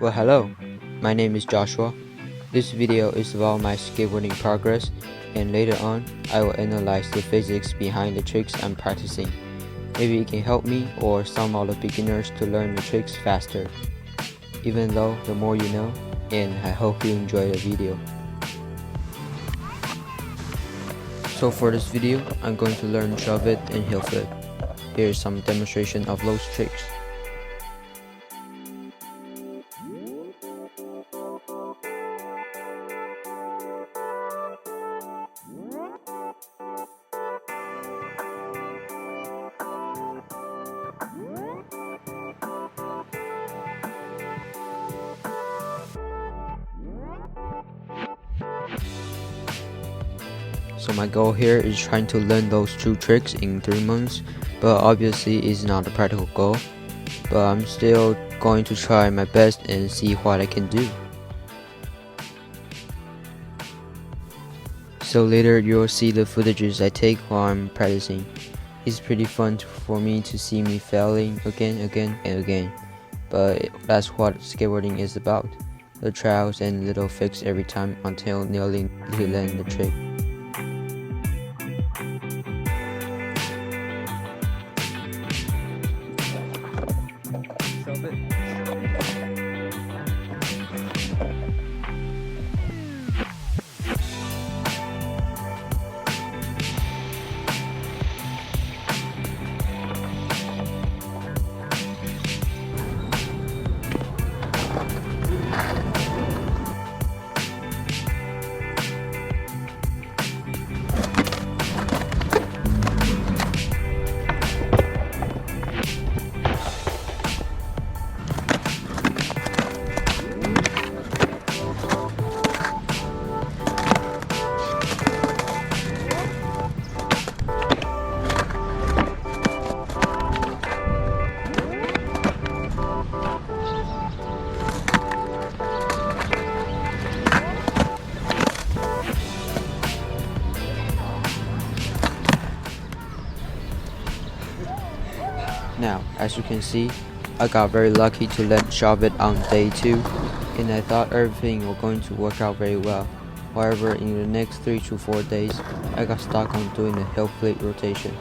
Well, hello, my name is Joshua. This video is about my skateboarding progress, and later on, I will analyze the physics behind the tricks I'm practicing. Maybe it can help me or some other beginners to learn the tricks faster. Even though the more you know, and I hope you enjoy the video. So for this video, I'm going to learn shove it and heel flip. Here's some demonstration of those tricks. So my goal here is trying to learn those two tricks in 3 months, but obviously it's not a practical goal. But I'm still going to try my best and see what I can do. So later you'll see the footages I take while I'm practicing. It's pretty fun for me to see me failing again and again. But that's what skateboarding is about. The trials and little fix every time until nearly you learn the trick. Now, as you can see, I got very lucky to let shove it on day 2, and I thought everything was going to work out very well. However, in the next 3 to 4 days, I got stuck on doing the heel flip rotation.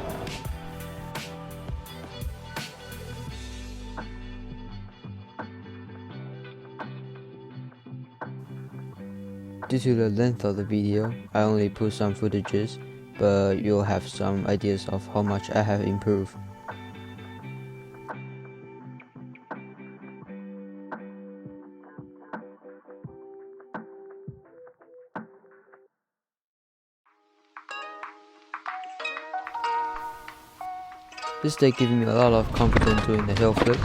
Due to the length of the video, I only put some footages, but you'll have some ideas of how much I have improved. This day gave me a lot of confidence doing the heel flip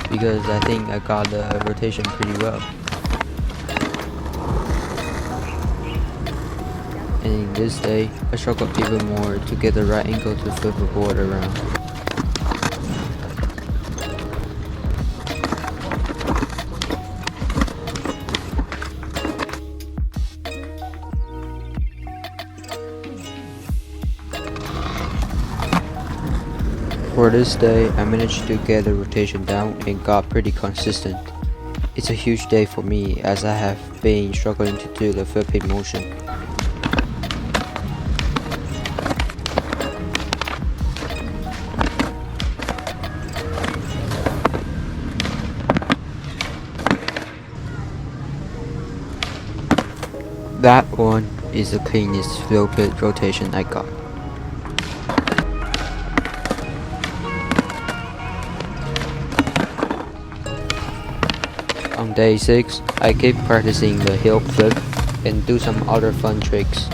because I think I got the rotation pretty well. And in this day, I struggled even more to get the right angle to flip the board around. For this day, I managed to get the rotation down and got pretty consistent. It's a huge day for me as I have been struggling to do the flipping motion. That one is the cleanest flip rotation I got. On day 6, I keep practicing the heel flip and do some other fun tricks.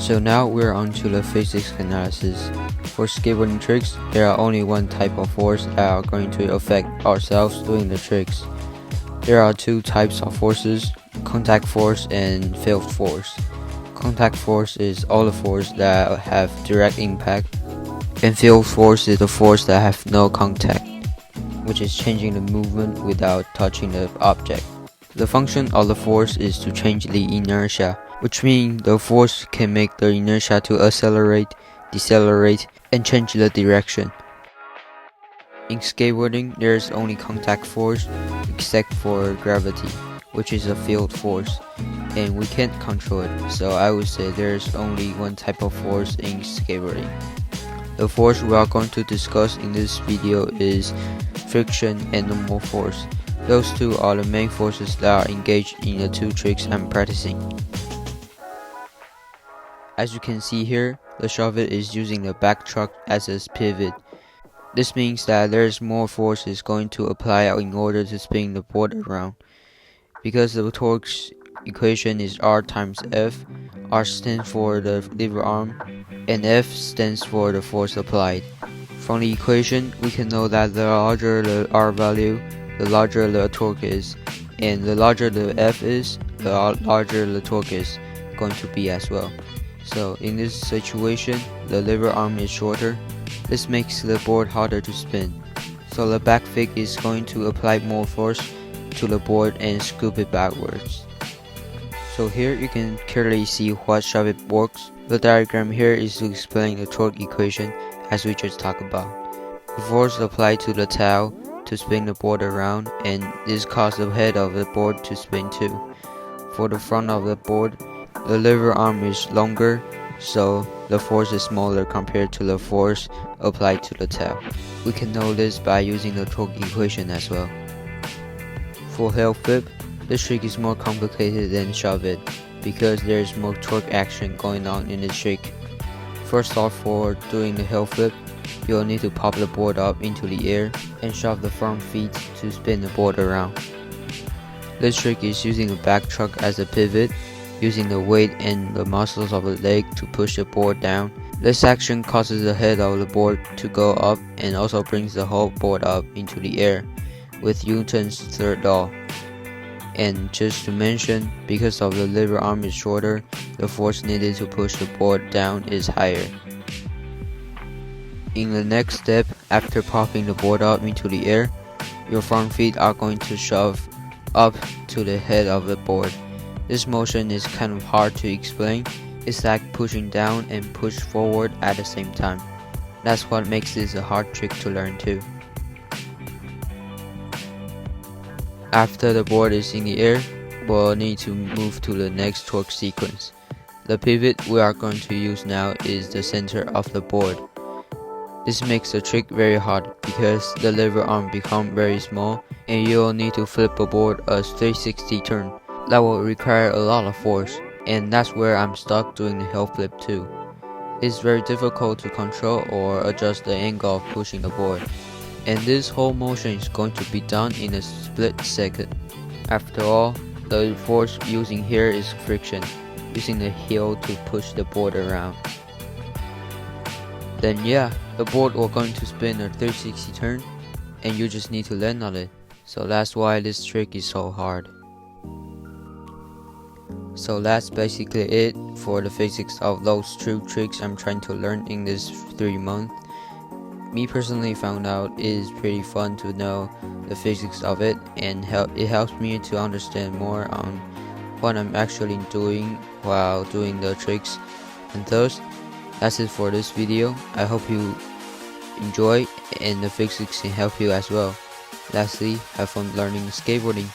So now we're on to the physics analysis. For skateboarding tricks, there are only one type of force that are going to affect ourselves doing the tricks. There are two types of forces, contact force and field force. Contact force is all the force that have direct impact, and field force is the force that have no contact, which is changing the movement without touching the object. The function of the force is to change the inertia, which means the force can make the inertia to accelerate, decelerate, and change the direction. In skateboarding, there is only contact force except for gravity, which is a field force, and we can't control it, so I would say there is only one type of force in skateboarding. The force we are going to discuss in this video is friction and normal force. Those two are the main forces that are engaged in the two tricks I'm practicing. As you can see here, the shovel is using the back truck as a pivot. This means that there is more force is going to apply in order to spin the board around. Because the torque's equation is R times F, R stands for the lever arm, and F stands for the force applied. From the equation, we can know that the larger the R value, the larger the torque is, and the larger the F is, the larger the torque is going to be as well. So in this situation, the lever arm is shorter. This makes the board harder to spin. So the back fig is going to apply more force to the board and scoop it backwards. So here you can clearly see what shove it works. The diagram here is to explain the torque equation as we just talked about. The force applied to the tail to spin the board around, and this causes the head of the board to spin too. For the front of the board, the lever arm is longer, so the force is smaller compared to the force applied to the tail. We can know this by using the torque equation as well. For heelflip, this trick is more complicated than shove it because there is more torque action going on in this trick. First off, for doing the heelflip, you'll need to pop the board up into the air and shove the front feet to spin the board around. This trick is using the back truck as a pivot, using the weight and the muscles of the leg to push the board down. This action causes the head of the board to go up and also brings the whole board up into the air with Newton's third law. And just to mention, because of the lever arm is shorter, the force needed to push the board down is higher. In the next step, after popping the board up into the air, your front feet are going to shove up to the head of the board. This motion is kind of hard to explain. It's like pushing down and push forward at the same time. That's what makes this a hard trick to learn too. After the board is in the air, we'll need to move to the next torque sequence. The pivot we are going to use now is the center of the board. This makes the trick very hard because the lever arm becomes very small and you'll need to flip the board a 360 turn. That will require a lot of force, and that's where I'm stuck doing the heelflip too. It's very difficult to control or adjust the angle of pushing the board, and this whole motion is going to be done in a split second. After all, the force using here is friction, using the heel to push the board around. Then yeah, the board will going to spin a 360 turn, and you just need to land on it. So that's why this trick is so hard. So that's basically it for the physics of those two tricks I'm trying to learn in this 3 months. Me personally found out it is pretty fun to know the physics of it, and it helps me to understand more on what I'm actually doing while doing the tricks. And thus, that's it for this video. I hope you enjoy and the physics can help you as well. Lastly, have fun learning skateboarding.